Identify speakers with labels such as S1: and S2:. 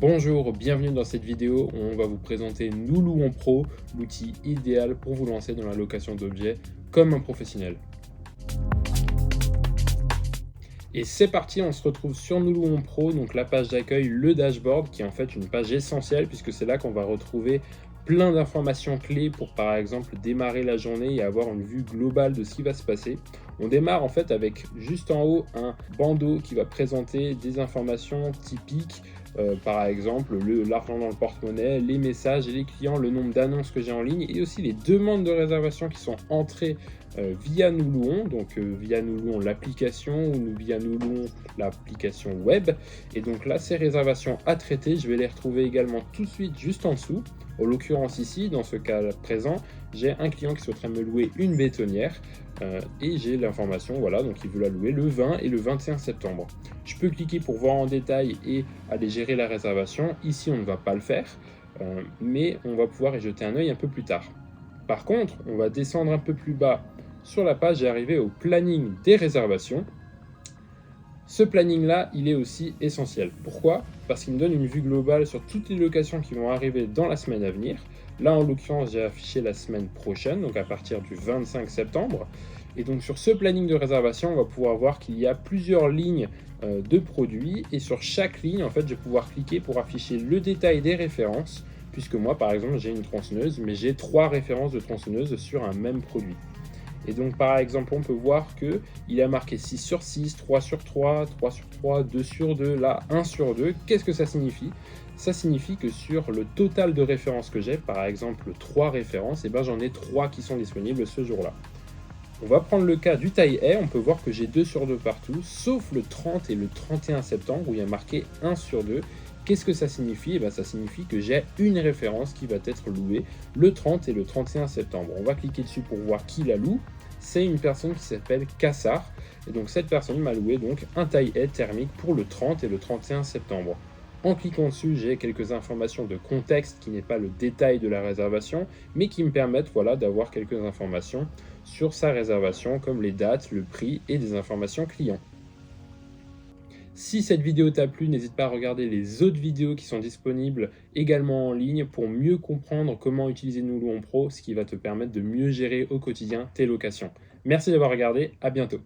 S1: Bonjour, bienvenue dans cette vidéo où on va vous présenter Nous Louons Pro, l'outil idéal pour vous lancer dans la location d'objets comme un professionnel. Et c'est parti, on se retrouve sur Nous Louons Pro, donc la page d'accueil, le dashboard, qui est en fait une page essentielle puisque c'est là qu'on va retrouver plein d'informations clés pour par exemple démarrer la journée et avoir une vue globale de ce qui va se passer. On démarre en fait avec juste en haut un bandeau qui va présenter des informations typiques, par exemple l'argent dans le porte-monnaie, les messages et les clients, le nombre d'annonces que j'ai en ligne et aussi les demandes de réservation qui sont entrées via Nous Louons, donc via Nous Louons l'application ou via Nous Louons l'application web. Et donc là, ces réservations à traiter, je vais les retrouver également tout de suite juste en dessous. En l'occurrence ici, dans ce cas présent, j'ai un client qui souhaiterait me louer une bétonnière et j'ai l'information, voilà, donc il veut la louer le 20 et le 21 septembre. Je peux cliquer pour voir en détail et aller gérer la réservation. Ici, on ne va pas le faire, mais on va pouvoir y jeter un œil un peu plus tard. Par contre, on va descendre un peu plus bas sur la page et arriver au planning des réservations. Ce planning-là, il est aussi essentiel. Pourquoi? Parce qu'il me donne une vue globale sur toutes les locations qui vont arriver dans la semaine à venir. Là, en l'occurrence, j'ai affiché la semaine prochaine, donc à partir du 25 septembre. Et donc sur ce planning de réservation, on va pouvoir voir qu'il y a plusieurs lignes de produits. Et sur chaque ligne, en fait, je vais pouvoir cliquer pour afficher le détail des références. Puisque moi, par exemple, j'ai une tronçonneuse, mais j'ai 3 références de tronçonneuse sur un même produit. Et donc, par exemple, on peut voir qu'il a marqué 6 sur 6, 3 sur 3, 3 sur 3, 2 sur 2, là 1 sur 2. Qu'est-ce que ça signifie? Ça signifie que sur le total de références que j'ai, par exemple 3 références, et ben j'en ai 3 qui sont disponibles ce jour-là. On va prendre le cas du taille A, on peut voir que j'ai 2 sur 2 partout, sauf le 30 et le 31 septembre où il y a marqué 1 sur 2. Qu'est-ce que ça signifie? Eh bien, ça signifie que j'ai une référence qui va être louée le 30 et le 31 septembre. On va cliquer dessus pour voir qui la loue. C'est une personne qui s'appelle Kassar. Et donc cette personne m'a loué donc un taille A thermique pour le 30 et le 31 septembre. En cliquant dessus, j'ai quelques informations de contexte qui n'est pas le détail de la réservation, mais qui me permettent voilà, d'avoir quelques informations sur sa réservation, comme les dates, le prix et des informations clients. Si cette vidéo t'a plu, n'hésite pas à regarder les autres vidéos qui sont disponibles également en ligne pour mieux comprendre comment utiliser Nous Louons Pro, ce qui va te permettre de mieux gérer au quotidien tes locations. Merci d'avoir regardé, à bientôt.